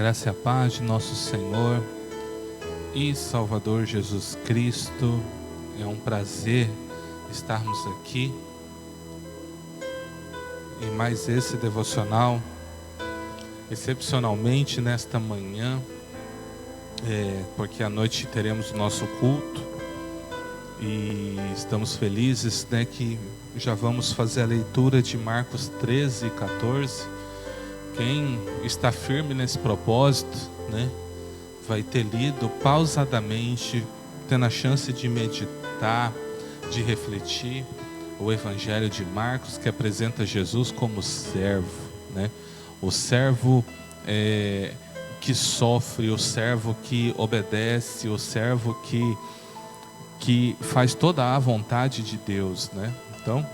graça e a paz de nosso Senhor e Salvador Jesus Cristo. É um prazer estarmos aqui em mais esse devocional, excepcionalmente nesta manhã, porque à noite teremos o nosso culto e estamos felizes, que já vamos fazer a leitura de Marcos 13 e 14. Quem está firme nesse propósito, vai ter lido pausadamente, tendo a chance de meditar, de refletir o Evangelho de Marcos, que apresenta Jesus como servo, o servo que sofre, o servo que obedece, o servo que faz toda a vontade de Deus, Então,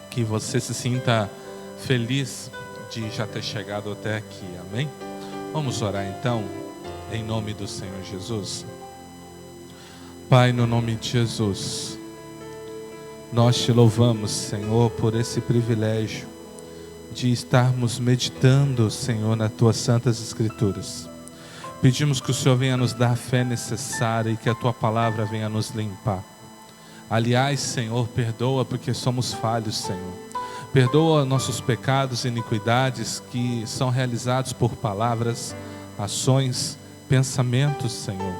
que você se sinta feliz de já ter chegado até aqui, amém? Vamos orar então, em nome do Senhor Jesus. Pai, no nome de Jesus, nós te louvamos, Senhor, por esse privilégio de estarmos meditando, Senhor, nas tuas santas escrituras. Pedimos que o Senhor venha nos dar a fé necessária e que a tua palavra venha nos limpar. Aliás, Senhor, perdoa porque somos falhos, Senhor. Perdoa nossos pecados e iniquidades que são realizados por palavras, ações, pensamentos, Senhor.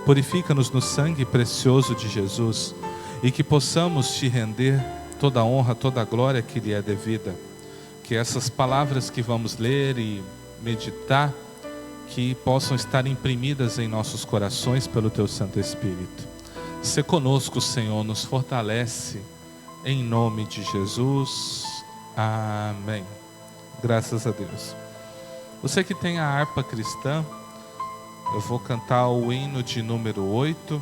Purifica-nos no sangue precioso de Jesus e que possamos te render toda a honra, toda a glória que lhe é devida. Que essas palavras que vamos ler e meditar, que possam estar imprimidas em nossos corações pelo teu Santo Espírito. Se conosco, Senhor, nos fortalece, em nome de Jesus, amém. Graças a Deus. Você que tem a harpa cristã, eu vou cantar o hino de número 8.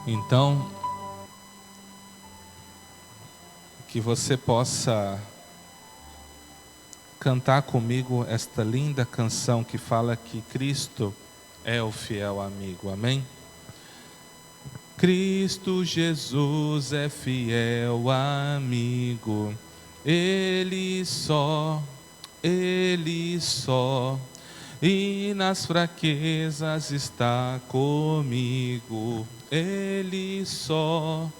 Então, que você possa cantar comigo esta linda canção que fala que Cristo é o fiel amigo, amém? Cristo Jesus é fiel amigo, Ele só, e nas fraquezas está comigo, Ele só,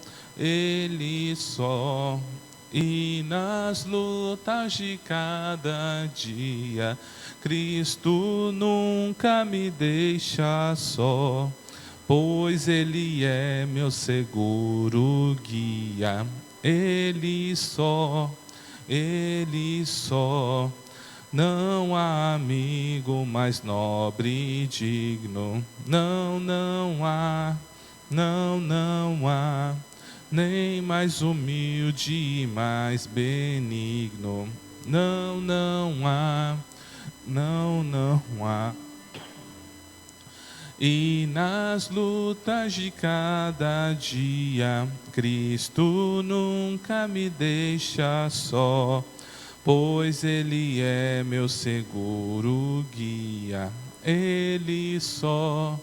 e nas lutas de cada dia, Cristo nunca me deixa só. Pois Ele é meu seguro guia, Ele só, não há amigo mais nobre e digno, não há, nem mais humilde e mais benigno, não há. E nas lutas de cada dia, Cristo nunca me deixa só, pois Ele é meu seguro guia, Ele só,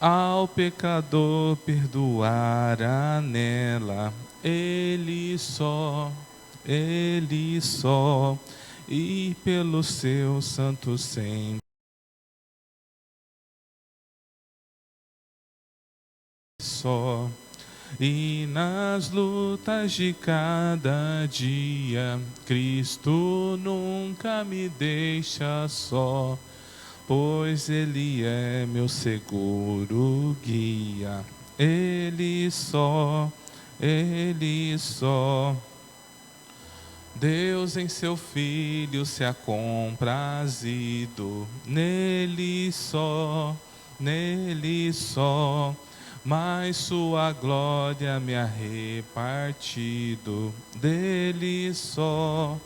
ao pecador perdoará nela, Ele só, e pelo seu santo sempre só. E nas lutas de cada dia, Cristo nunca me deixa só, pois Ele é meu seguro guia, Ele só. Deus em seu Filho se ha comprazido, nele só, mas sua glória me ha repartido, dele só.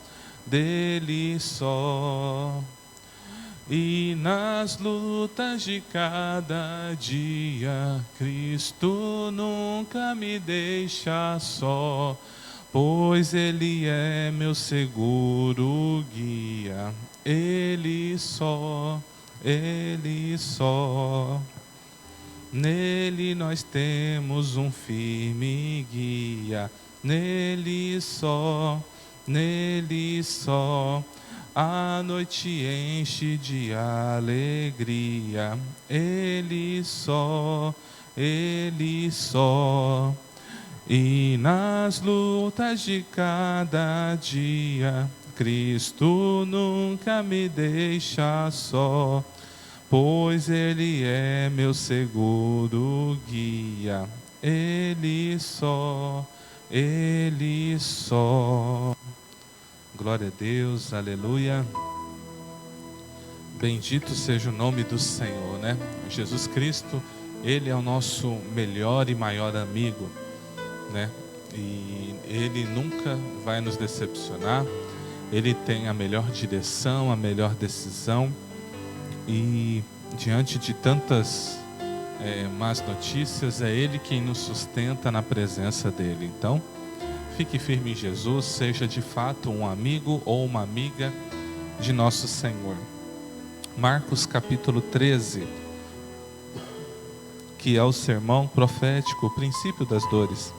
E nas lutas de cada dia, Cristo nunca me deixa só, pois Ele é meu seguro guia, Ele só. Nele nós temos um firme guia, nele só, nele só. A noite enche de alegria, Ele só, Ele só. E nas lutas de cada dia, Cristo nunca me deixa só, pois Ele é meu seguro guia, Ele só, Ele só. Glória a Deus, aleluia. Bendito seja o nome do Senhor, né? Jesus Cristo, Ele é o nosso melhor e maior amigo, né? E Ele nunca vai nos decepcionar. Ele tem a melhor direção, a melhor decisão. E diante de tantas más notícias, é Ele quem nos sustenta na presença dEle. Então, fique firme em Jesus, seja de fato um amigo ou uma amiga de nosso Senhor. Marcos capítulo 13, que é o sermão profético, o princípio das dores.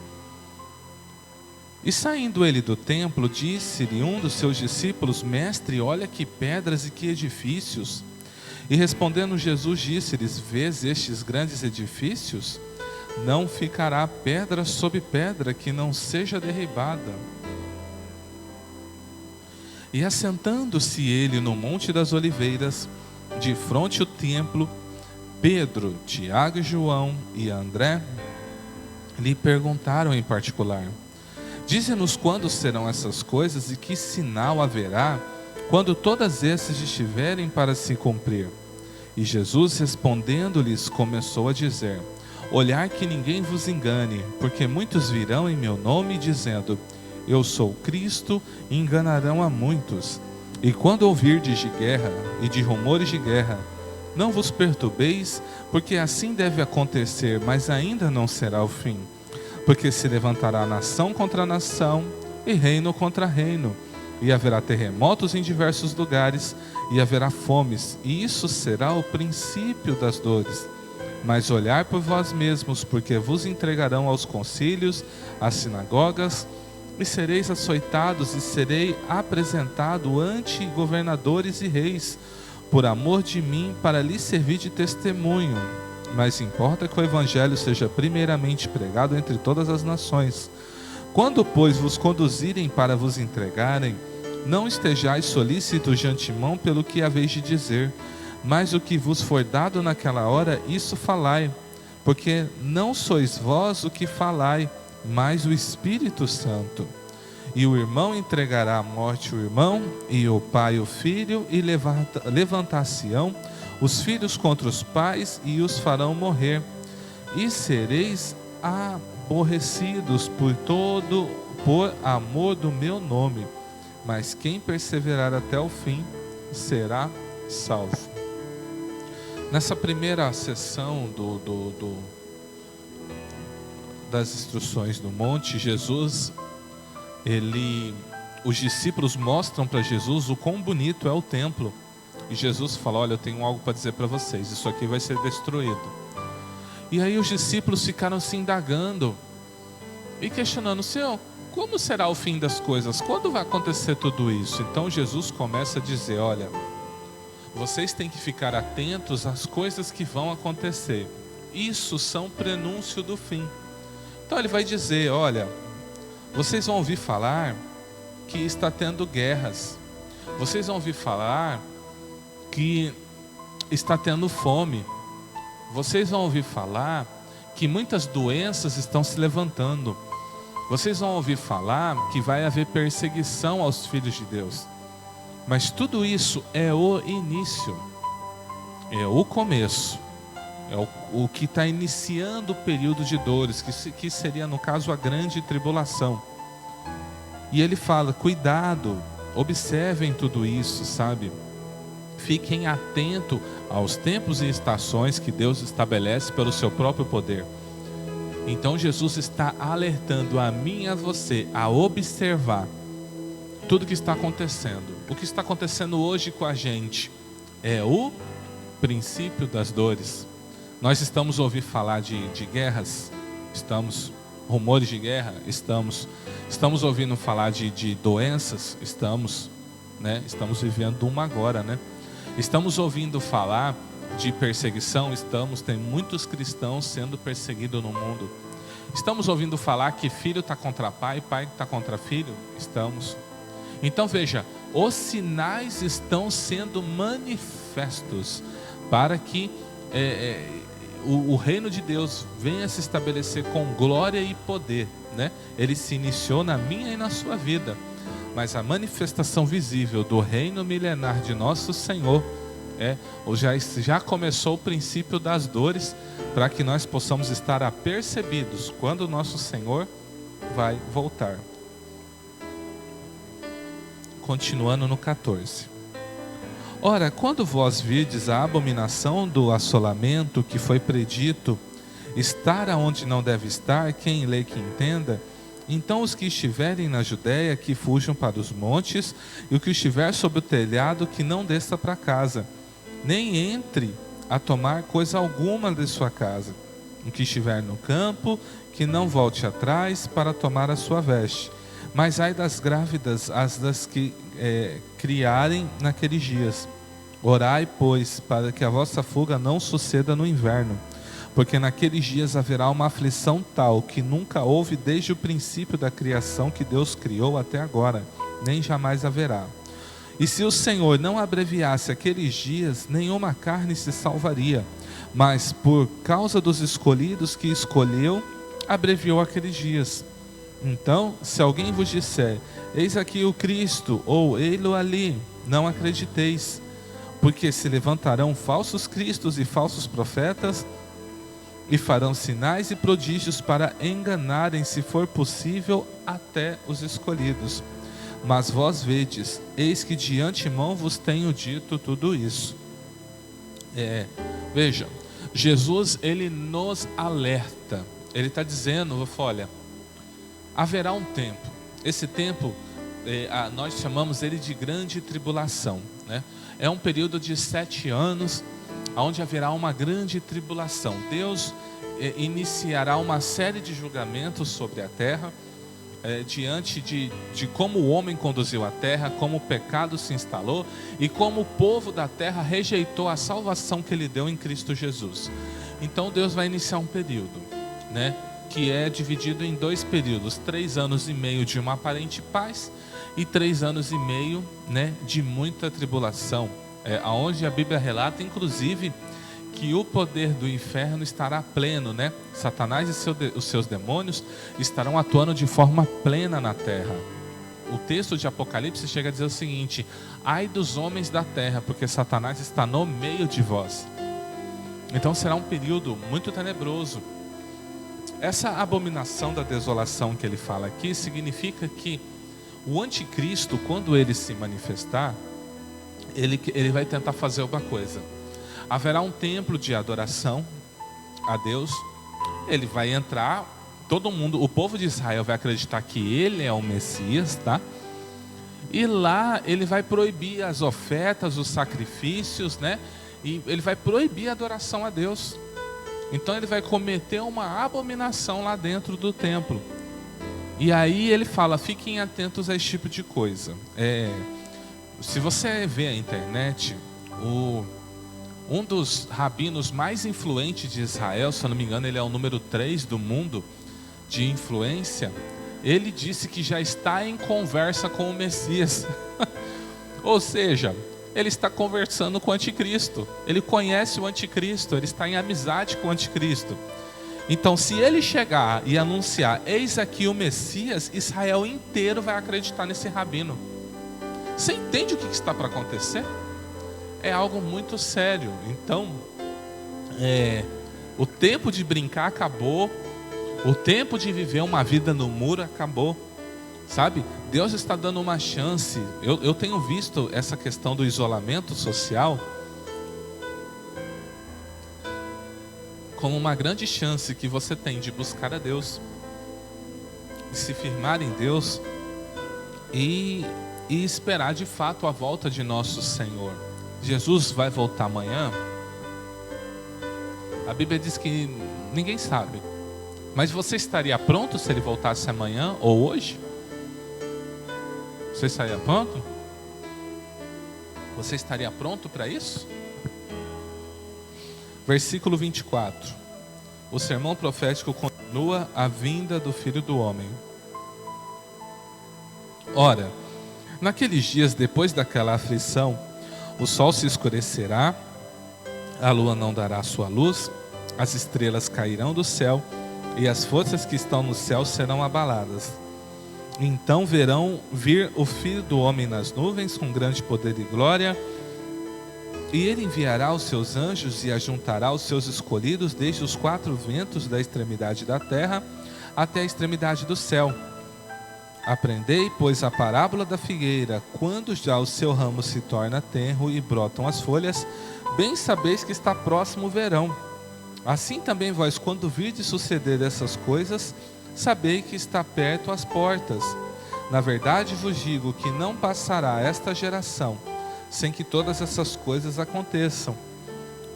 E saindo ele do templo, disse-lhe um dos seus discípulos: Mestre, olha que pedras e que edifícios. E respondendo Jesus, disse-lhes: Vês estes grandes edifícios? Não ficará pedra sobre pedra que não seja derribada. E assentando-se ele no Monte das Oliveiras, de fronte ao templo, Pedro, Tiago e João e André lhe perguntaram em particular: Dize-nos quando serão essas coisas e que sinal haverá quando todas essas estiverem para se cumprir? E Jesus respondendo-lhes começou a dizer: Olhai que ninguém vos engane, porque muitos virão em meu nome dizendo: Eu sou Cristo, e enganarão a muitos. E quando ouvirdes de guerra e de rumores de guerra, não vos perturbeis, porque assim deve acontecer, mas ainda não será o fim. Porque se levantará nação contra nação, e reino contra reino, e haverá terremotos em diversos lugares, e haverá fomes, e isso será o princípio das dores. Mas olhai por vós mesmos, porque vos entregarão aos concílios, às sinagogas, e sereis açoitados, e serei apresentado ante governadores e reis, por amor de mim, para lhes servir de testemunho. Mas importa que o evangelho seja primeiramente pregado entre todas as nações. Quando, pois, vos conduzirem para vos entregarem, não estejais solícitos de antemão pelo que haveis de dizer, mas o que vos for dado naquela hora, isso falai, porque não sois vós o que falai, mas o Espírito Santo. E o irmão entregará à morte o irmão, e o pai o filho, e levantar-se-ão os filhos contra os pais, e os farão morrer. E sereis aborrecidos por amor do meu nome, mas quem perseverar até o fim será salvo. Nessa primeira sessão das instruções do monte, os discípulos mostram para Jesus o quão bonito é o templo. E Jesus fala: olha, eu tenho algo para dizer para vocês, isso aqui vai ser destruído. E aí os discípulos ficaram se indagando e questionando: Senhor, como será o fim das coisas? Quando vai acontecer tudo isso? Então Jesus começa a dizer: olha, vocês têm que ficar atentos às coisas que vão acontecer. Isso são prenúncio do fim. Então ele vai dizer: olha, vocês vão ouvir falar que está tendo guerras. Vocês vão ouvir falar que está tendo fome. Vocês vão ouvir falar que muitas doenças estão se levantando. Vocês vão ouvir falar que vai haver perseguição aos filhos de Deus. Mas tudo isso é o início, é o começo, é o que está iniciando o período de dores, que seria no caso a grande tribulação. E ele fala: cuidado, observem tudo isso, sabe? Fiquem atentos aos tempos e estações que Deus estabelece pelo seu próprio poder. Então Jesus está alertando a mim e a você a observar tudo que está acontecendo. O que está acontecendo hoje com a gente é o princípio das dores. Nós estamos ouvindo falar de guerras? Estamos. rumores de guerra? Estamos. Estamos ouvindo falar de doenças? Estamos, né? Estamos vivendo uma agora, né? Estamos ouvindo falar de perseguição? Estamos. Tem muitos cristãos sendo perseguidos no mundo. Estamos ouvindo falar que filho está contra pai, pai está contra filho? Estamos. Então veja, os sinais estão sendo manifestos para que o reino de Deus venha se estabelecer com glória e poder, né? Ele se iniciou na minha e na sua vida, mas a manifestação visível do reino milenar de nosso Senhor já começou o princípio das dores, para que nós possamos estar apercebidos quando o nosso Senhor vai voltar. Continuando no 14. Ora, quando vós virdes a abominação do assolamento que foi predito estar aonde não deve estar, quem lê que entenda, então os que estiverem na Judéia que fujam para os montes, e o que estiver sobre o telhado que não desça para casa, nem entre a tomar coisa alguma de sua casa. O que estiver no campo, que não volte atrás para tomar a sua veste. Mas ai das grávidas, as das que criarem naqueles dias. Orai, pois, para que a vossa fuga não suceda no inverno, porque naqueles dias haverá uma aflição tal, que nunca houve desde o princípio da criação que Deus criou até agora, nem jamais haverá. E se o Senhor não abreviasse aqueles dias, nenhuma carne se salvaria, mas por causa dos escolhidos que escolheu, abreviou aqueles dias. Então, se alguém vos disser, eis aqui o Cristo, ou ei-lo ali, não acrediteis, porque se levantarão falsos cristos e falsos profetas, e farão sinais e prodígios para enganarem, se for possível, até os escolhidos. Mas vós vedes, eis que de antemão vos tenho dito tudo isso. Veja, Jesus, ele nos alerta. Ele está dizendo, olha, haverá um tempo. Esse tempo, nós chamamos ele de grande tribulação, né? É um período de 7 anos, onde haverá uma grande tribulação. Deus iniciará uma série de julgamentos sobre a terra, diante de como o homem conduziu a terra, como o pecado se instalou e como o povo da terra rejeitou a salvação que ele deu em Cristo Jesus. Então Deus vai iniciar um período, né, que é dividido em 2 períodos, 3 anos e meio de uma aparente paz e 3 anos e meio, né, de muita tribulação, onde a Bíblia relata inclusive que o poder do inferno estará pleno, né? Satanás e os seus demônios estarão atuando de forma plena na terra. O texto de Apocalipse chega a dizer o seguinte: ai dos homens da terra, porque Satanás está no meio de vós. Então será um período muito tenebroso. Essa abominação da desolação que ele fala aqui significa que o anticristo, quando ele se manifestar, ele vai tentar fazer uma coisa. Haverá um templo de adoração a Deus. Ele vai entrar, todo mundo, o povo de Israel vai acreditar que ele é o Messias, tá? E lá ele vai proibir as ofertas, os sacrifícios, né? E ele vai proibir a adoração a Deus. Então ele vai cometer uma abominação lá dentro do templo. E aí ele fala, fiquem atentos a esse tipo de coisa. Se você vê a internet, um dos rabinos mais influentes de Israel, se eu não me engano, ele é o número 3 do mundo de influência. Ele disse que já está em conversa com o Messias. Ou seja, ele está conversando com o anticristo. Ele conhece o anticristo, ele está em amizade com o anticristo. Então, se ele chegar e anunciar, eis aqui o Messias, Israel inteiro vai acreditar nesse rabino. Você entende o que está para acontecer? É algo muito sério. Então, o tempo de brincar acabou. O tempo de viver uma vida no muro acabou. Sabe? Deus está dando uma chance. Eu tenho visto essa questão do isolamento social como uma grande chance que você tem de buscar a Deus, de se firmar em Deus e esperar de fato a volta de nosso Senhor. Jesus vai voltar amanhã? A Bíblia diz que ninguém sabe, Mas você estaria pronto se ele voltasse amanhã ou hoje? Você estaria pronto? Você estaria pronto para isso? Versículo 24. O sermão profético continua a vinda do Filho do Homem. Ora, naqueles dias depois daquela aflição, o sol se escurecerá, a lua não dará sua luz, as estrelas cairão do céu e as forças que estão no céu serão abaladas. Então verão vir o Filho do Homem nas nuvens com grande poder e glória, e ele enviará os seus anjos e ajuntará os seus escolhidos desde os quatro ventos da extremidade da terra até a extremidade do céu. Aprendei, pois, a parábola da figueira: quando já o seu ramo se torna tenro e brotam as folhas, bem sabeis que está próximo o verão. Assim também vós, quando virdes suceder essas coisas, sabei que está perto as portas. Na verdade vos digo que não passará esta geração sem que todas essas coisas aconteçam.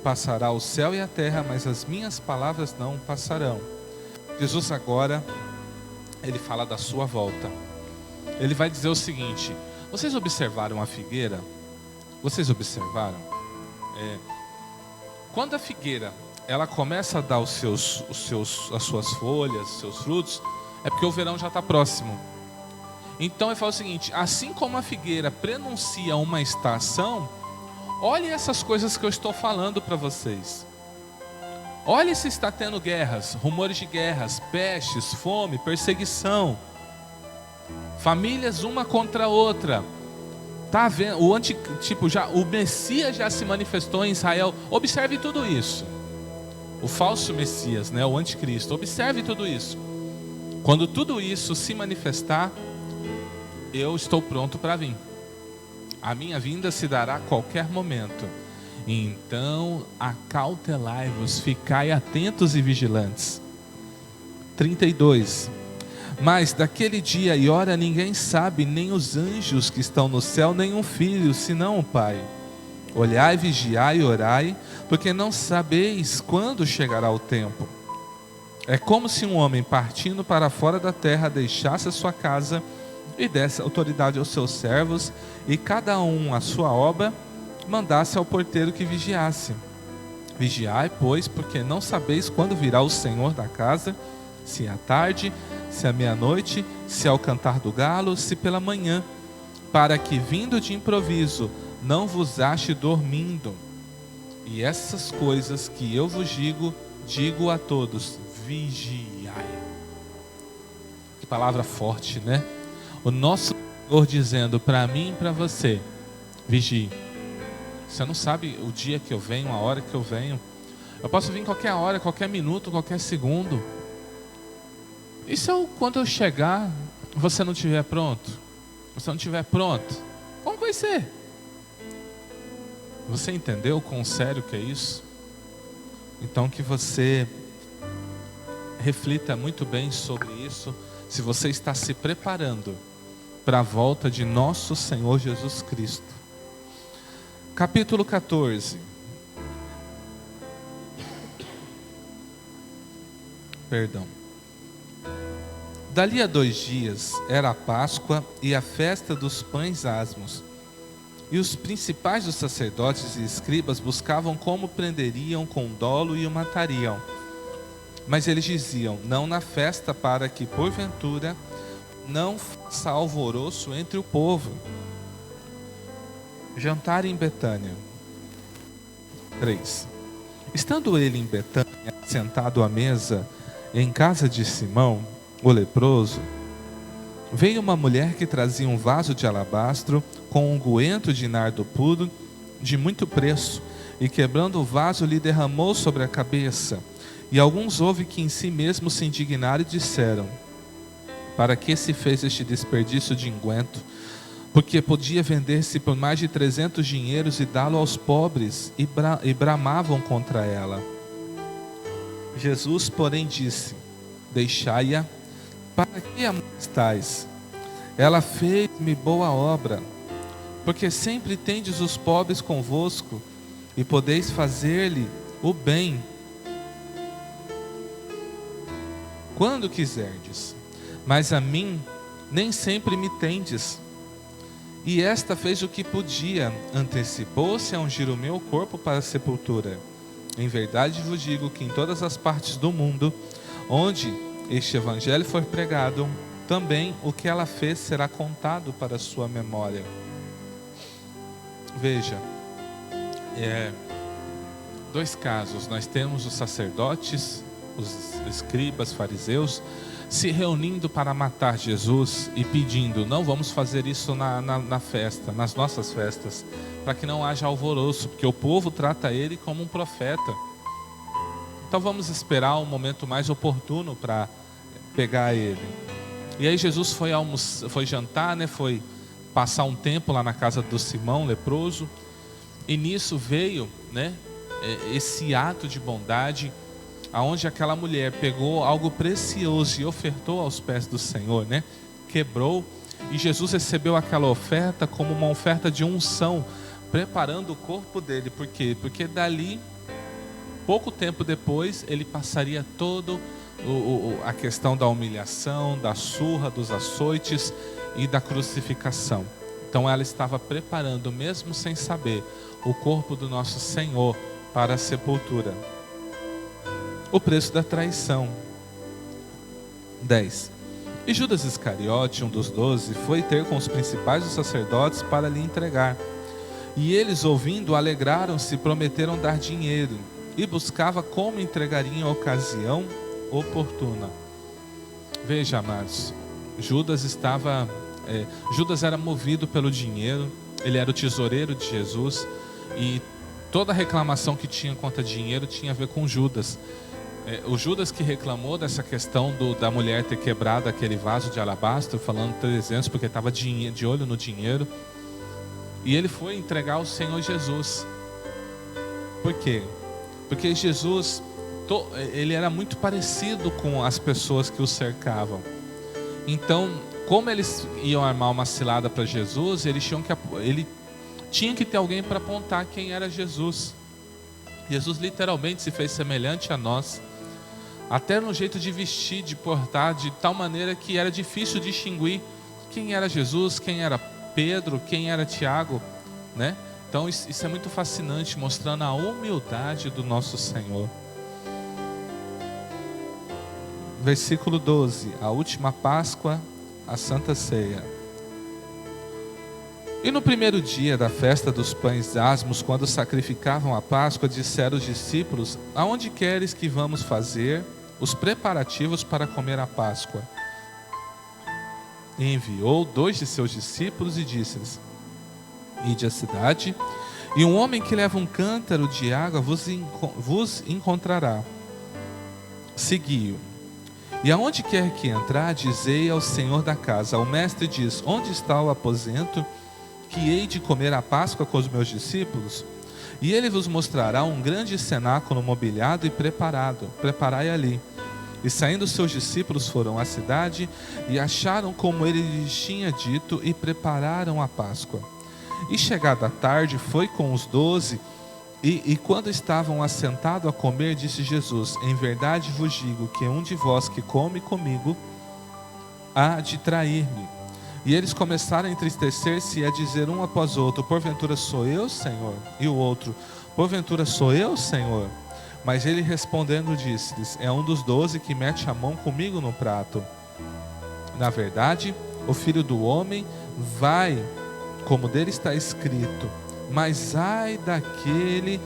Passará o céu e a terra, mas as minhas palavras não passarão. Jesus agora, ele fala da sua volta. Ele vai dizer o seguinte: vocês observaram a figueira? Vocês observaram? Quando a figueira ela começa a dar as suas folhas, os seus frutos, é porque o verão já está próximo. Então ele fala o seguinte: assim como a figueira prenuncia uma estação, olhe essas coisas que eu estou falando para vocês. Olhe se está tendo guerras, rumores de guerras, pestes, fome, perseguição, famílias uma contra a outra. Tá vendo? O Messias já se manifestou em Israel. Observe tudo isso. O falso Messias, né? O anticristo. Observe tudo isso. Quando tudo isso se manifestar, eu estou pronto para vir. A minha vinda se dará a qualquer momento. Então acautelai-vos, ficai atentos e vigilantes. 32. Mas daquele dia e hora ninguém sabe, nem os anjos que estão no céu, nem um filho, senão o Pai. Olhai, vigiai e orai, porque não sabeis quando chegará o tempo. É como se um homem partindo para fora da terra deixasse a sua casa e desse autoridade aos seus servos, e cada um a sua obra, mandasse ao porteiro que vigiasse. Vigiai, pois, porque não sabeis quando virá o Senhor da casa, se à tarde, se à meia-noite, se ao cantar do galo, se pela manhã, para que, vindo de improviso, não vos ache dormindo. E essas coisas que eu vos digo a todos: vigiai. Que palavra forte, né? O nosso Senhor dizendo para mim e para você: vigie. Você não sabe o dia que eu venho, a hora que eu venho. Eu posso vir qualquer hora, qualquer minuto, qualquer segundo. E se quando eu chegar, você não estiver pronto? Você não estiver pronto? Como vai ser? Você entendeu quão sério que é isso? Então que você reflita muito bem sobre isso, se você está se preparando para a volta de nosso Senhor Jesus Cristo. Capítulo 14. Perdão. Dali a 2 dias era a Páscoa e a festa dos pães asmos. E os principais dos sacerdotes e escribas buscavam como prenderiam com dolo e o matariam. Mas eles diziam: não na festa, para que porventura não faça alvoroço entre o povo. Jantar em Betânia. 3. Estando ele em Betânia, sentado à mesa, em casa de Simão, o leproso, veio uma mulher que trazia um vaso de alabastro com unguento de nardo puro de muito preço, e quebrando o vaso lhe derramou sobre a cabeça. E alguns houve que em si mesmos se indignaram e disseram: para que se fez este desperdício de unguento? Porque podia vender-se por mais de 300 dinheiros e dá-lo aos pobres, e bramavam contra ela. Jesus, porém, disse: deixai-a, para que amonestais? Ela fez-me boa obra, porque sempre tendes os pobres convosco, e podeis fazer-lhe o bem quando quiserdes, mas a mim nem sempre me tendes. E esta fez o que podia, antecipou-se a ungir o meu corpo para a sepultura. Em verdade vos digo que em todas as partes do mundo, onde este evangelho for pregado, também o que ela fez será contado para a sua memória. Veja, dois casos. Nós temos os sacerdotes, os escribas, fariseus, se reunindo para matar Jesus e pedindo: não vamos fazer isso na festa, nas nossas festas, para que não haja alvoroço, porque o povo trata ele como um profeta. Então vamos esperar um momento mais oportuno para pegar ele. E aí Jesus foi jantar, foi passar um tempo lá na casa do Simão leproso, e nisso veio esse ato de bondade, aonde aquela mulher pegou algo precioso e ofertou aos pés do Senhor, quebrou, e Jesus recebeu aquela oferta como uma oferta de unção, preparando o corpo dele. Por quê? Porque dali, pouco tempo depois, ele passaria todo a questão da humilhação, da surra, dos açoites e da crucificação. Então ela estava preparando, mesmo sem saber, o corpo do nosso Senhor para a sepultura. O preço da traição. 10. E Judas Iscariote, um dos 12, foi ter com os principais dos sacerdotes para lhe entregar. E eles, ouvindo, alegraram-se e prometeram dar dinheiro, e buscava como entregariam em ocasião oportuna. Veja, amados, Judas era movido pelo dinheiro. Ele era o tesoureiro de Jesus, e toda reclamação que tinha contra dinheiro tinha a ver com Judas. O Judas que reclamou dessa questão da mulher ter quebrado aquele vaso de alabastro, falando 300, porque estava de olho no dinheiro. E ele foi entregar ao Senhor Jesus. Por quê? Porque Jesus, ele era muito parecido com as pessoas que o cercavam. Então, como eles iam armar uma cilada para Jesus, ele tinha que ter alguém para apontar quem era Jesus. Jesus literalmente se fez semelhante a nós, até no jeito de vestir, de portar, de tal maneira que era difícil distinguir quem era Jesus, quem era Pedro, quem era Tiago, Então isso é muito fascinante, mostrando a humildade do nosso Senhor. Versículo 12, a última Páscoa, a Santa Ceia. E no primeiro dia da festa dos pães asmos, quando sacrificavam a Páscoa, disseram os discípulos: aonde queres que vamos fazer os preparativos para comer a Páscoa? E enviou 2 de seus discípulos e disse-lhes: ide à cidade, e um homem que leva um cântaro de água vos encontrará. Segui-o. E aonde quer que entrar, dizei ao Senhor da casa: o mestre diz, onde está o aposento que hei de comer a Páscoa com os meus discípulos? E ele vos mostrará um grande cenáculo mobiliado e preparado. Preparai ali. E saindo seus discípulos foram à cidade e acharam como ele lhes tinha dito e prepararam a Páscoa. E chegada a tarde foi com os 12 e quando estavam assentados a comer, disse Jesus: em verdade vos digo que um de vós que come comigo há de trair-me. E eles começaram a entristecer-se e a dizer um após outro: porventura sou eu, Senhor? E o outro: porventura sou eu, Senhor? Mas ele respondendo disse-lhes: é um dos 12 que mete a mão comigo no prato. Na verdade, o Filho do Homem vai, como dele está escrito, mas ai daquele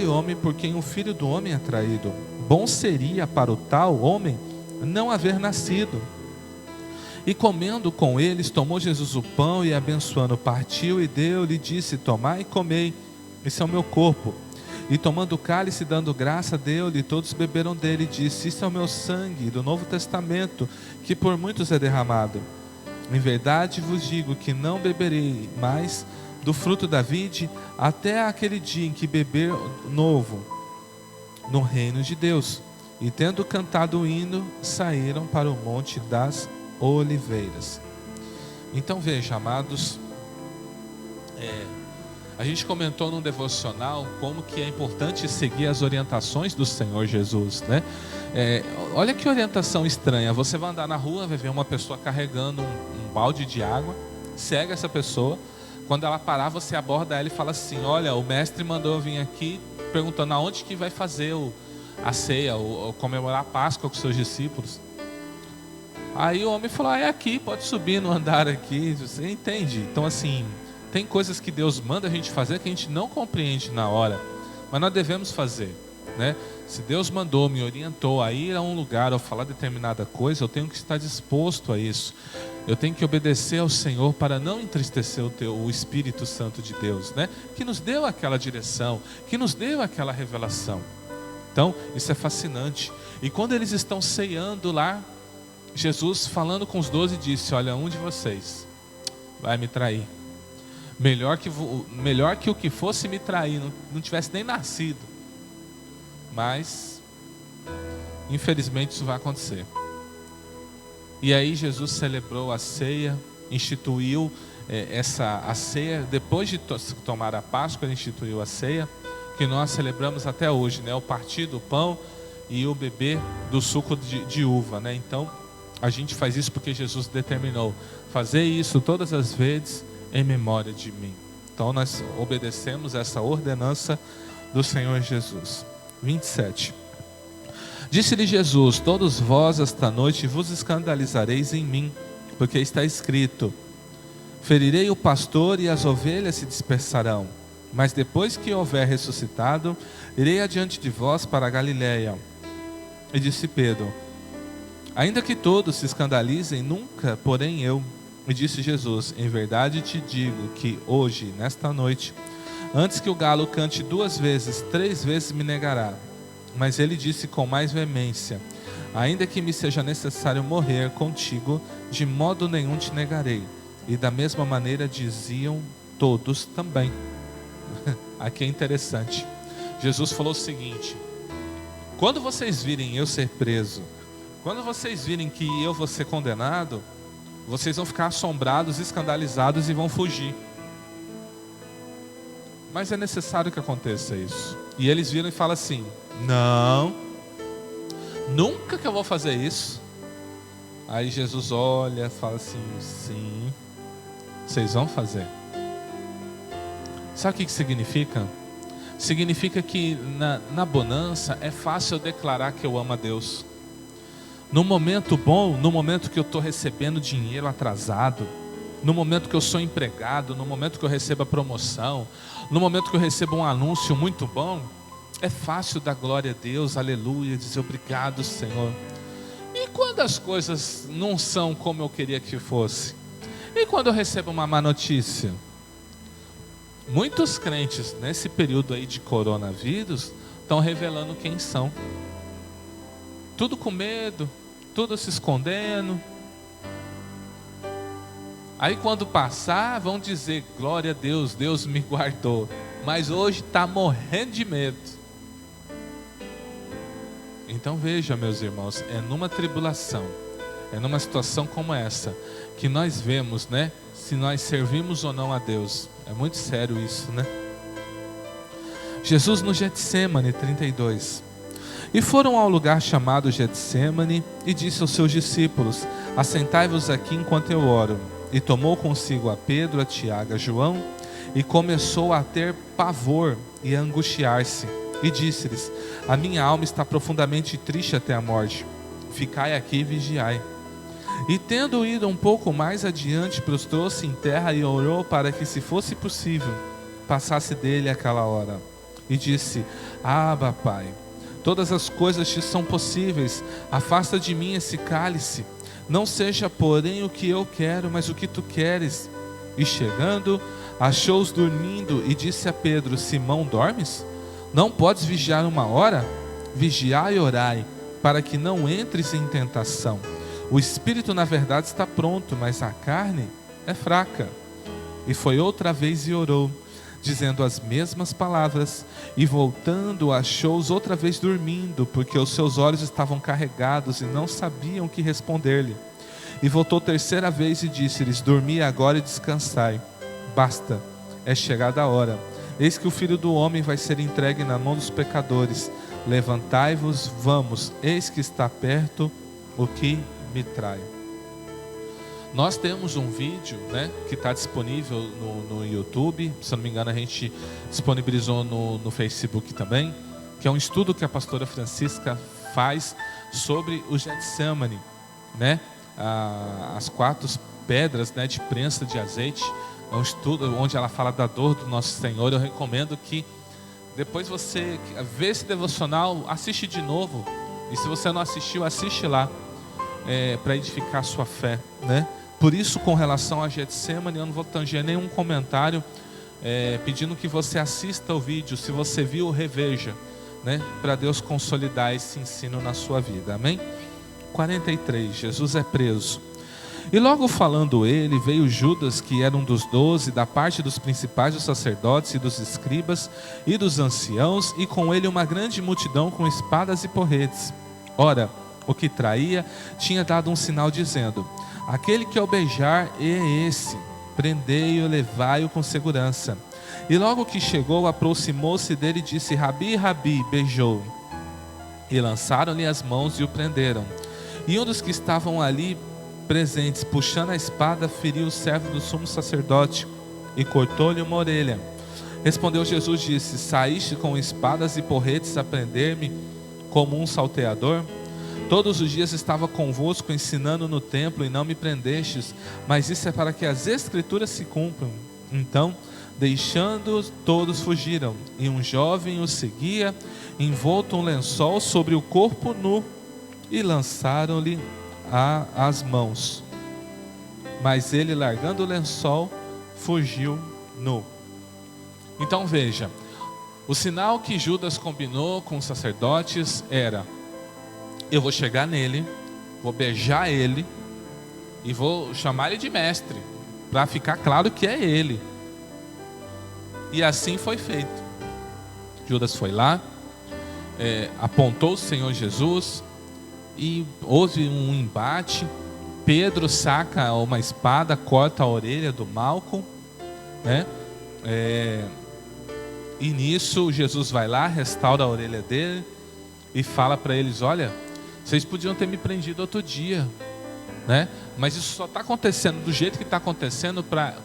homem por quem o Filho do Homem é traído. Bom seria para o tal homem não haver nascido. E comendo com eles, tomou Jesus o pão e abençoando, partiu e deu-lhe, disse: tomai e comei, esse é o meu corpo. E tomando o cálice, dando graça, deu-lhe, todos beberam dele, e disse: isso é o meu sangue do Novo Testamento, que por muitos é derramado. Em verdade vos digo que não beberei mais do fruto da vide, até aquele dia em que beber novo no reino de Deus. E tendo cantado o hino, saíram para o monte das Oliveiras. Então veja, amados, A gente comentou num devocional como que é importante seguir as orientações do Senhor Jesus, né? Olha que orientação estranha. Você vai andar na rua, vai ver uma pessoa carregando um balde de água, segue essa pessoa. Quando ela parar, você aborda ela e fala assim: olha, o mestre mandou eu vir aqui perguntando aonde que vai fazer a ceia, ou comemorar a Páscoa com seus discípulos. Aí o homem falou: é aqui, pode subir no andar aqui. Você entende? Então assim, tem coisas que Deus manda a gente fazer que a gente não compreende na hora, mas nós devemos fazer, né? Se Deus mandou, me orientou a ir a um lugar ou falar determinada coisa, eu tenho que estar disposto a isso. Eu tenho que obedecer ao Senhor para não entristecer o Espírito Santo de Deus, né? Que nos deu aquela direção, que nos deu aquela revelação. Então, isso é fascinante. E quando eles estão ceando lá, Jesus, falando com os 12, disse: olha, um de vocês vai me trair. Melhor que o que fosse me trair, não tivesse nem nascido. Mas, infelizmente, isso vai acontecer. E aí Jesus celebrou a ceia, instituiu a ceia. Depois de tomar a Páscoa, ele instituiu a ceia, que nós celebramos até hoje, né? O partir do pão e o beber do suco de uva, né? Então, a gente faz isso porque Jesus determinou fazer isso todas as vezes em memória de mim. Então nós obedecemos essa ordenança do Senhor Jesus. 27. Disse-lhe Jesus: todos vós esta noite vos escandalizareis em mim, porque está escrito: ferirei o pastor e as ovelhas se dispersarão. Mas depois que houver ressuscitado, irei adiante de vós para a Galiléia. E disse Pedro: ainda que todos se escandalizem, nunca, porém eu. E disse Jesus: em verdade te digo que hoje, nesta noite, antes que o galo cante 2 vezes, 3 vezes me negará. Mas ele disse com mais veemência: ainda que me seja necessário morrer contigo, de modo nenhum te negarei. E da mesma maneira diziam todos também. Aqui é interessante. Jesus falou o seguinte: quando vocês virem eu ser preso, quando vocês virem que eu vou ser condenado, vocês vão ficar assombrados, escandalizados e vão fugir. Mas é necessário que aconteça isso. E eles viram e falam assim: não, nunca que eu vou fazer isso. Aí Jesus olha e fala assim: sim, vocês vão fazer. Sabe o que significa? Significa que na bonança é fácil eu declarar que eu amo a Deus. No momento bom, no momento que eu estou recebendo dinheiro atrasado, no momento que eu sou empregado, no momento que eu recebo a promoção, no momento que eu recebo um anúncio muito bom, é fácil dar glória a Deus, aleluia, dizer obrigado, Senhor. E quando as coisas não são como eu queria que fosse? E quando eu recebo uma má notícia? Muitos crentes nesse período aí de coronavírus estão revelando quem são. Tudo com medo, tudo se escondendo. Aí quando passar, vão dizer: glória a Deus, Deus me guardou. Mas hoje está morrendo de medo. Então veja, meus irmãos, é numa tribulação, é numa situação como essa, que nós vemos, né, se nós servimos ou não a Deus. É muito sério isso, né? Jesus no Getsêmani, 32. E foram ao lugar chamado Getsêmani, e disse aos seus discípulos: assentai-vos aqui enquanto eu oro. E tomou consigo a Pedro, a Tiago, a João, e começou a ter pavor e a angustiar-se. E disse-lhes: a minha alma está profundamente triste até a morte. Ficai aqui e vigiai. E tendo ido um pouco mais adiante, prostrou-se em terra e orou para que, se fosse possível, passasse dele aquela hora. E disse: Abba, Pai, todas as coisas te são possíveis, afasta de mim esse cálice. Não seja, porém, o que eu quero, mas o que tu queres. E chegando, achou-os dormindo e disse a Pedro: Simão, dormes? Não podes vigiar 1 hora? Vigiai e orai, para que não entres em tentação. O espírito, na verdade, está pronto, mas a carne é fraca. E foi outra vez e orou, dizendo as mesmas palavras. E voltando, achou-os outra vez dormindo, porque os seus olhos estavam carregados e não sabiam o que responder-lhe. E voltou 3ª vez e disse-lhes: dormi agora e descansai. Basta, é chegada a hora. Eis que o Filho do Homem vai ser entregue na mão dos pecadores. Levantai-vos, vamos, eis que está perto o que me trai. Nós temos um vídeo, né, que está disponível no YouTube. Se eu não me engano, a gente disponibilizou no Facebook também, que é um estudo que a pastora Francisca faz sobre o Getsemane, né? As 4 pedras, né, de prensa de azeite. É um estudo onde ela fala da dor do nosso Senhor. Eu recomendo que depois você vê esse devocional, assiste de novo. E se você não assistiu, assiste lá, para edificar a sua fé, né? Por isso, com relação a Getsemane, eu não vou tanger nenhum comentário, pedindo que você assista o vídeo. Se você viu, reveja, né? Para Deus consolidar esse ensino na sua vida, amém? 43, Jesus é preso. E logo falando ele, veio Judas, que era um dos 12, da parte dos principais dos sacerdotes e dos escribas e dos anciãos, e com ele uma grande multidão com espadas e porretes. Ora, o que traía tinha dado um sinal dizendo: aquele que o beijar é esse, prendei-o, levai-o com segurança. E logo que chegou, aproximou-se dele e disse: Rabi, Rabi, beijou. E lançaram-lhe as mãos e o prenderam. E um dos que estavam ali presentes, puxando a espada, feriu o servo do sumo sacerdote e cortou-lhe uma orelha. Respondeu Jesus, disse: saíste com espadas e porretes a prender-me como um salteador? Todos os dias estava convosco ensinando no templo e não me prendestes, mas isso é para que as escrituras se cumpram. Então, deixando-os, todos fugiram, e um jovem os seguia, envolto um lençol sobre o corpo nu, e lançaram-lhe as mãos. Mas ele, largando o lençol, fugiu nu. Então veja, o sinal que Judas combinou com os sacerdotes era: eu vou chegar nele, vou beijar ele e vou chamar ele de mestre, para ficar claro que é ele. E assim foi feito. Judas foi lá, apontou o Senhor Jesus, e houve um embate. Pedro saca uma espada, corta a orelha do Malco, né? E nisso Jesus vai lá, restaura a orelha dele e fala para eles: olha, vocês podiam ter me prendido outro dia, né? Mas isso só está acontecendo do jeito que está acontecendo para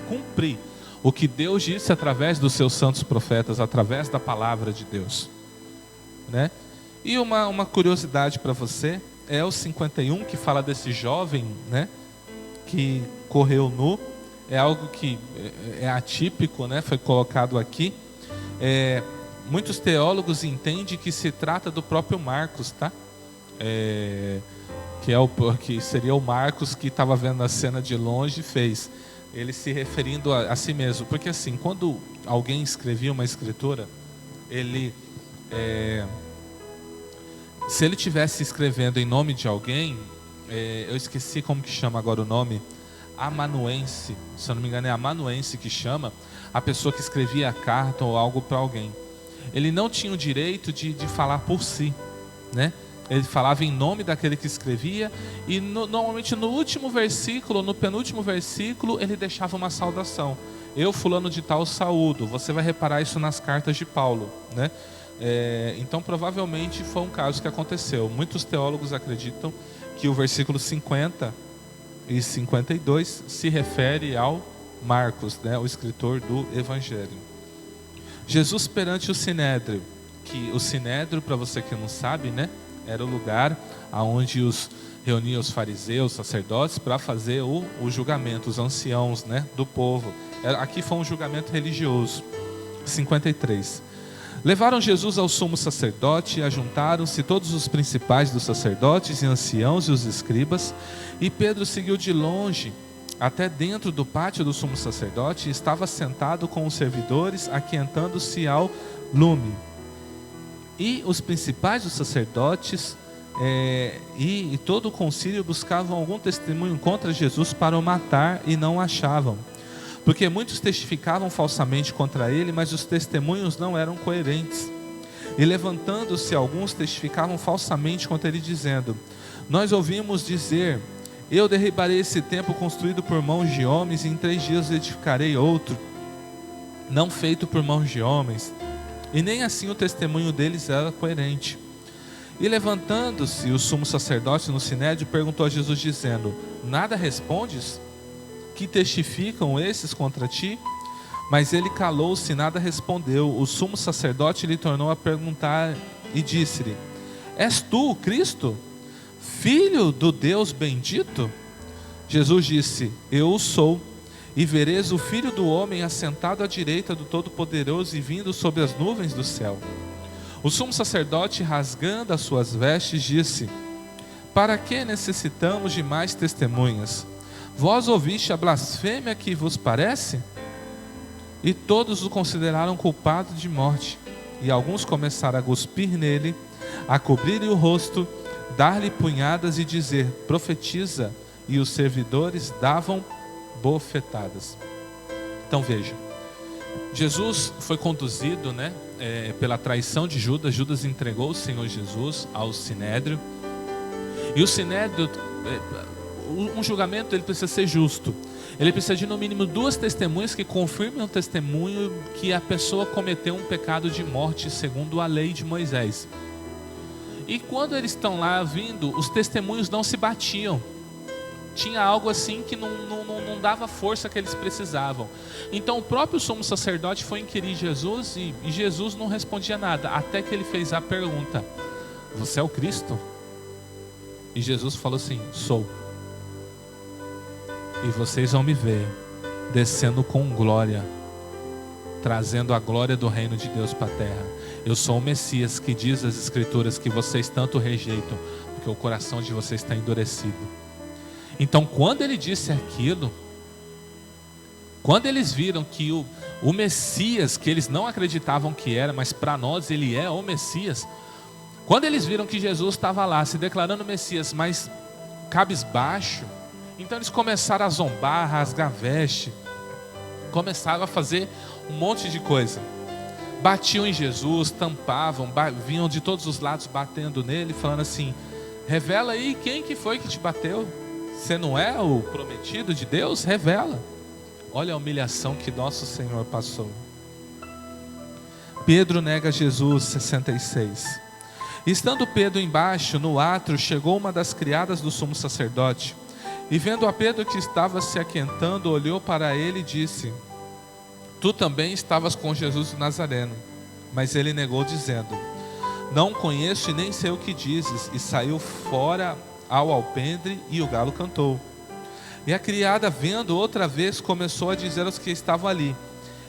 cumprir o que Deus disse através dos seus santos profetas, através da palavra de Deus, né? E uma curiosidade para você é o 51, que fala desse jovem, né, que correu nu. É algo que é atípico, né? Foi colocado aqui. Muitos teólogos entendem que se trata do próprio Marcos, tá? Que seria o Marcos que estava vendo a cena de longe e fez. Ele se referindo a si mesmo. Porque assim, quando alguém escrevia uma escritura, se ele estivesse escrevendo em nome de alguém, eu esqueci como que chama agora o nome, amanuense, se eu não me engano é amanuense que chama, a pessoa que escrevia a carta ou algo para alguém. Ele não tinha o direito de falar por si, né? Ele falava em nome daquele que escrevia, e normalmente no último versículo, no penúltimo versículo, ele deixava uma saudação: eu fulano de tal saúdo. Você vai reparar isso nas cartas de Paulo, né? Então provavelmente foi um caso que aconteceu. Muitos teólogos acreditam que o versículo 50 e 52 se refere ao Marcos, né, o escritor do Evangelho. Jesus perante o Sinédrio, que o Sinédrio, para você que não sabe, né, era o lugar onde reuniam os fariseus, os sacerdotes, para fazer o julgamento, os anciãos, né, do povo. Aqui foi um julgamento religioso. 53. Levaram Jesus ao sumo sacerdote, e ajuntaram-se todos os principais dos sacerdotes e anciãos e os escribas, e Pedro seguiu de longe até dentro do pátio do sumo sacerdote, e estava sentado com os servidores, aquentando-se ao lume. E os principais dos sacerdotes e todo o concílio buscavam algum testemunho contra Jesus para o matar, e não achavam. Porque muitos testificavam falsamente contra ele, mas os testemunhos não eram coerentes. E levantando-se alguns, testificavam falsamente contra ele, dizendo: nós ouvimos dizer: eu derribarei esse templo construído por mãos de homens, e em 3 dias edificarei outro. não feito por mãos de homens. E nem assim o testemunho deles era coerente. E levantando-se o sumo sacerdote no sinédrio, perguntou a Jesus dizendo: nada respondes? Que testificam esses contra ti? Mas ele calou-se e nada respondeu. O sumo sacerdote lhe tornou a perguntar e disse-lhe: és tu o Cristo, filho do Deus bendito? Jesus disse: eu o sou. E vereis o Filho do Homem assentado à direita do Todo-Poderoso e vindo sobre as nuvens do céu. O sumo sacerdote, rasgando as suas vestes, disse: para que necessitamos de mais testemunhas? Vós ouviste a blasfêmia que vos parece? E todos o consideraram culpado de morte. E alguns começaram a cuspir nele, a cobrir-lhe o rosto, dar-lhe punhadas e dizer: profetiza. E os servidores davam bofetadas. Então veja, Jesus foi conduzido, pela traição de Judas. Judas entregou o Senhor Jesus ao sinédrio. E o sinédrio, um julgamento, ele precisa ser justo. Ele precisa de no mínimo 2 testemunhas que confirmem o testemunho que a pessoa cometeu um pecado de morte segundo a lei de Moisés. E quando eles estão lá vindo, os testemunhos não se batiam. Tinha algo assim que não dava a força que eles precisavam. Então o próprio sumo sacerdote foi inquirir Jesus e Jesus não respondia nada, até que ele fez a pergunta: você é o Cristo? E Jesus falou assim: sou. E vocês vão me ver descendo com glória, trazendo a glória do reino de Deus para a terra. Eu sou o Messias que diz as Escrituras que vocês tanto rejeitam, porque o coração de vocês está endurecido. Então quando ele disse aquilo, quando eles viram que o Messias, que eles não acreditavam que era, mas para nós ele é o Messias, quando eles viram que Jesus estava lá se declarando Messias, mas cabisbaixo, então eles começaram a zombar, a rasgar veste, começaram a fazer um monte de coisa. Batiam em Jesus, tampavam, vinham de todos os lados batendo nele, falando assim: revela aí quem que foi que te bateu. Você não é o prometido de Deus? Revela. Olha a humilhação que nosso Senhor passou. Pedro nega Jesus, 66. Estando Pedro embaixo, no átrio, chegou uma das criadas do sumo sacerdote. E vendo a Pedro que estava se aquentando, olhou para ele e disse: tu também estavas com Jesus o Nazareno. Mas ele negou, dizendo: não conheço e nem sei o que dizes. E saiu fora ao alpendre, e o galo cantou. E a criada, vendo outra vez, começou a dizer aos que estavam ali: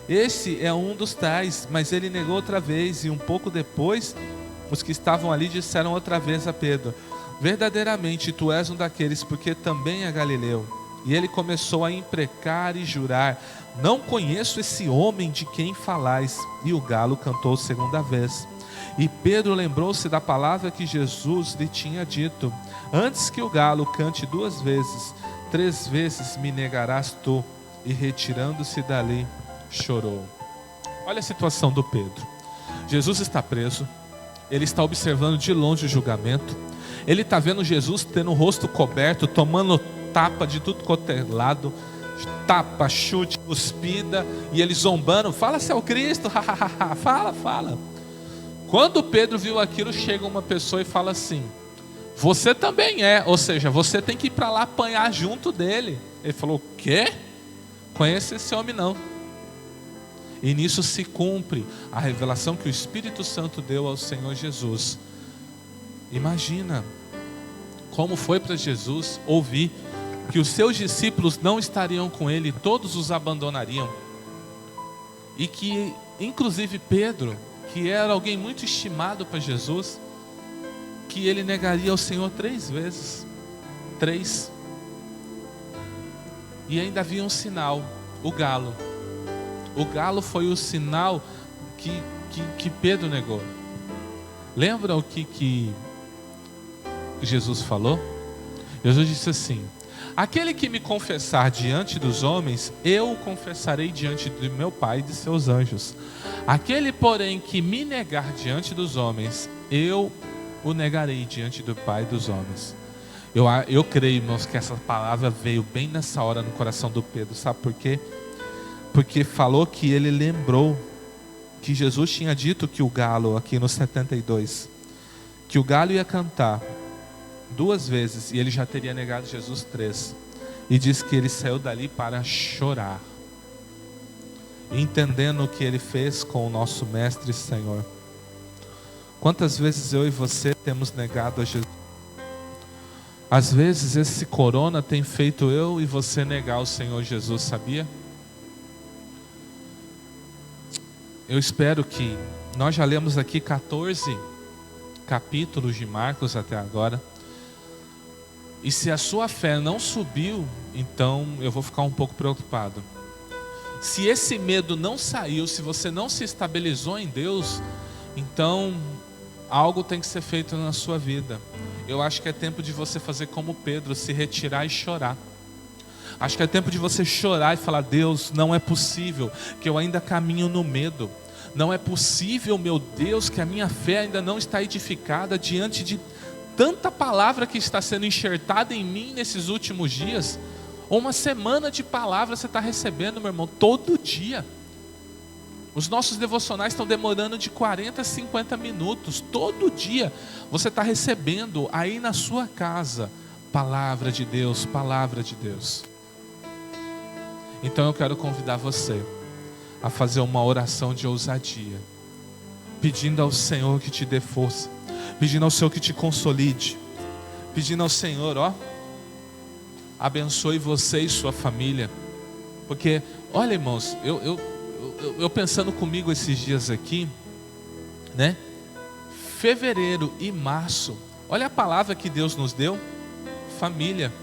esse é um dos tais. Mas ele negou outra vez. E um pouco depois, os que estavam ali disseram outra vez a Pedro: verdadeiramente tu és um daqueles, porque também é galileu. E ele começou a imprecar e jurar: não conheço esse homem de quem falais. E o galo cantou segunda vez. E Pedro lembrou-se da palavra que Jesus lhe tinha dito: antes que o galo cante 2 vezes, 3 vezes me negarás tu. E retirando-se dali, chorou. Olha a situação do Pedro. Jesus está preso. Ele está observando de longe o julgamento. Ele está vendo Jesus tendo o rosto coberto, tomando tapa de tudo quanto é lado, tapa, chute, cuspida, e ele zombando: fala se é o Cristo, fala. Quando Pedro viu aquilo, chega uma pessoa e fala assim: você também é, ou seja, você tem que ir para lá apanhar junto dele. Ele falou: o quê? Conheço esse homem não. E nisso se cumpre a revelação que o Espírito Santo deu ao Senhor Jesus. Imagina como foi para Jesus ouvir que os seus discípulos não estariam com ele, todos os abandonariam. E que inclusive Pedro, que era alguém muito estimado para Jesus, que ele negaria ao Senhor 3 vezes. 3. E ainda havia um sinal: o galo. O galo foi o sinal que Pedro negou. Lembra o que Jesus falou? Jesus disse assim: aquele que me confessar diante dos homens, eu o confessarei diante de meu Pai e de seus anjos. Aquele, porém, que me negar diante dos homens, eu o negarei diante do Pai e dos homens. Eu creio, irmãos, que essa palavra veio bem nessa hora no coração do Pedro. Sabe por quê? porque falou que ele lembrou que Jesus tinha dito que o galo, aqui no 72, que o galo ia cantar 2 vezes e ele já teria negado Jesus 3. E diz que ele saiu dali para chorar, entendendo o que ele fez com o nosso Mestre e Senhor. Quantas vezes eu e você temos negado a Jesus? Às vezes esse corona tem feito eu e você negar o Senhor Jesus, sabia? Eu espero que nós já lemos aqui 14 capítulos de Marcos até agora. E se a sua fé não subiu, então eu vou ficar um pouco preocupado. Se esse medo não saiu, se você não se estabilizou em Deus, então algo tem que ser feito na sua vida. Eu acho que é tempo de você fazer como Pedro, se retirar e chorar. Acho que é tempo de você chorar e falar: Deus, não é possível que eu ainda caminho no medo. Não é possível, meu Deus, que a minha fé ainda não está edificada diante de tanta palavra que está sendo enxertada em mim nesses últimos dias. Uma semana de palavra você está recebendo, meu irmão, todo dia. Os nossos devocionais estão demorando de 40 a 50 minutos. Todo dia você está recebendo aí na sua casa palavra de Deus, palavra de Deus. Então eu quero convidar você a fazer uma oração de ousadia, pedindo ao Senhor que te dê força, pedindo ao Senhor que te consolide, pedindo ao Senhor, abençoe você e sua família. Porque, olha, irmãos, eu pensando comigo esses dias aqui, né? Fevereiro e março, olha a palavra que Deus nos deu: família.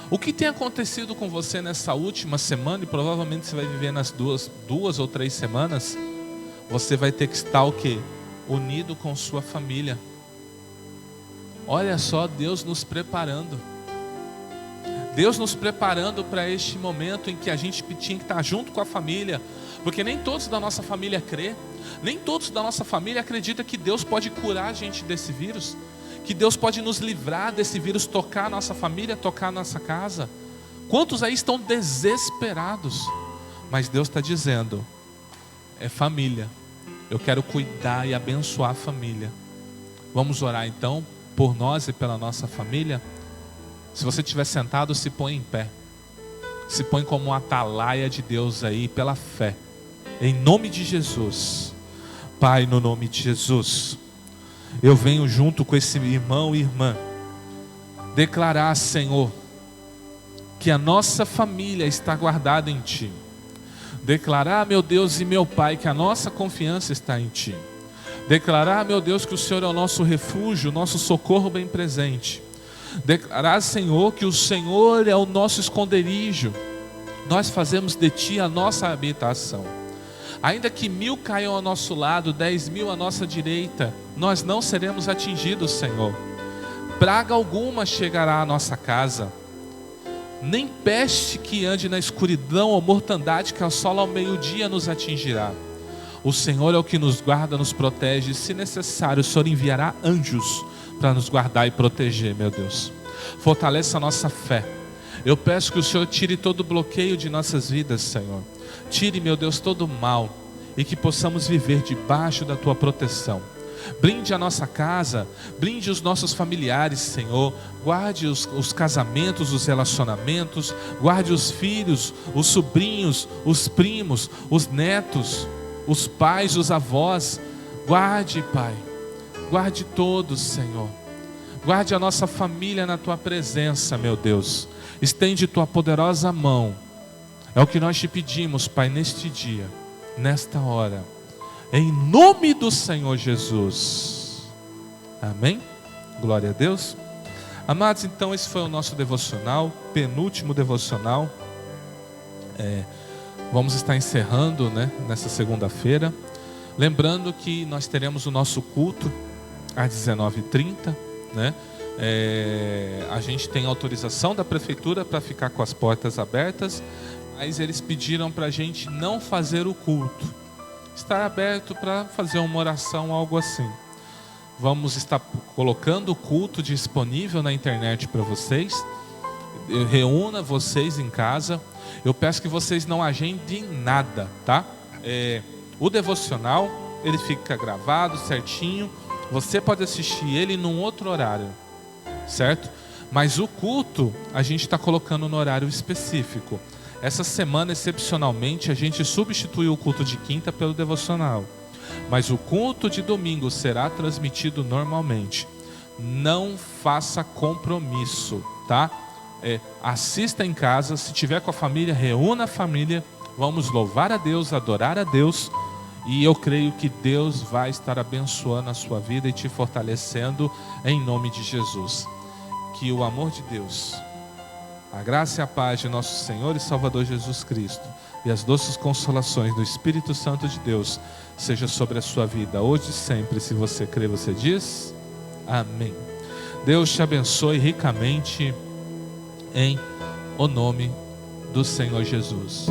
O que tem acontecido com você nessa última semana, e provavelmente você vai viver nas duas ou 3 semanas, você vai ter que estar o quê? Unido com sua família. Olha só, Deus nos preparando. Deus nos preparando para este momento em que a gente tinha que estar junto com a família. Porque nem todos da nossa família crê, nem todos da nossa família acreditam que Deus pode curar a gente desse vírus, que Deus pode nos livrar desse vírus, tocar a nossa família, tocar a nossa casa. Quantos aí estão desesperados? Mas Deus está dizendo: é família, eu quero cuidar e abençoar a família. Vamos orar então por nós e pela nossa família? Se você estiver sentado, se põe em pé, se põe como uma atalaia de Deus aí, pela fé, em nome de Jesus. Pai, no nome de Jesus, eu venho junto com esse irmão e irmã declarar, Senhor, que a nossa família está guardada em Ti. Declarar, meu Deus e meu Pai, que a nossa confiança está em Ti. Declarar, meu Deus, que o Senhor é o nosso refúgio, o nosso socorro bem presente. Declarar, Senhor, que o Senhor é o nosso esconderijo. Nós fazemos de Ti a nossa habitação. Ainda que 1000 caiam ao nosso lado, 10.000 à nossa direita, nós não seremos atingidos, Senhor. Praga alguma chegará à nossa casa, nem peste que ande na escuridão ou mortandade que assola ao meio-dia nos atingirá. O Senhor é o que nos guarda, nos protege. Se necessário, o Senhor enviará anjos para nos guardar e proteger, meu Deus. Fortaleça a nossa fé. Eu peço que o Senhor tire todo o bloqueio de nossas vidas, Senhor. Tire, meu Deus, todo o mal, e que possamos viver debaixo da Tua proteção. Brinde a nossa casa, brinde os nossos familiares, Senhor. Guarde os casamentos, os relacionamentos. Guarde os filhos, os sobrinhos, os primos, os netos, os pais, os avós. Guarde, Pai. Guarde todos, Senhor. Guarde a nossa família na Tua presença, meu Deus. Estende Tua poderosa mão. É o que nós te pedimos, Pai, neste dia, nesta hora, em nome do Senhor Jesus. Amém? Glória a Deus. Amados, então esse foi o nosso devocional, penúltimo devocional. Vamos estar encerrando, né, nessa segunda-feira. Lembrando que nós teremos o nosso culto às 19h30, né? A gente tem autorização da prefeitura para ficar com as portas abertas, mas eles pediram para a gente não fazer o culto, estar aberto para fazer uma oração, algo assim. Vamos estar colocando o culto disponível na internet para vocês. Reúna vocês em casa. Eu peço que vocês não agendem nada, tá? O devocional, ele fica gravado certinho. Você pode assistir ele num outro horário, certo? Mas o culto, a gente está colocando no horário específico. Essa semana, excepcionalmente, a gente substituiu o culto de quinta pelo devocional. Mas o culto de domingo será transmitido normalmente. Não faça compromisso, tá? Assista em casa, se tiver com a família, reúna a família. Vamos louvar a Deus, adorar a Deus. E eu creio que Deus vai estar abençoando a sua vida e te fortalecendo em nome de Jesus. Que o amor de Deus, a graça e a paz de nosso Senhor e Salvador Jesus Cristo e as doces consolações do Espírito Santo de Deus seja sobre a sua vida hoje e sempre. Se você crê, você diz amém. Deus te abençoe ricamente em o nome do Senhor Jesus.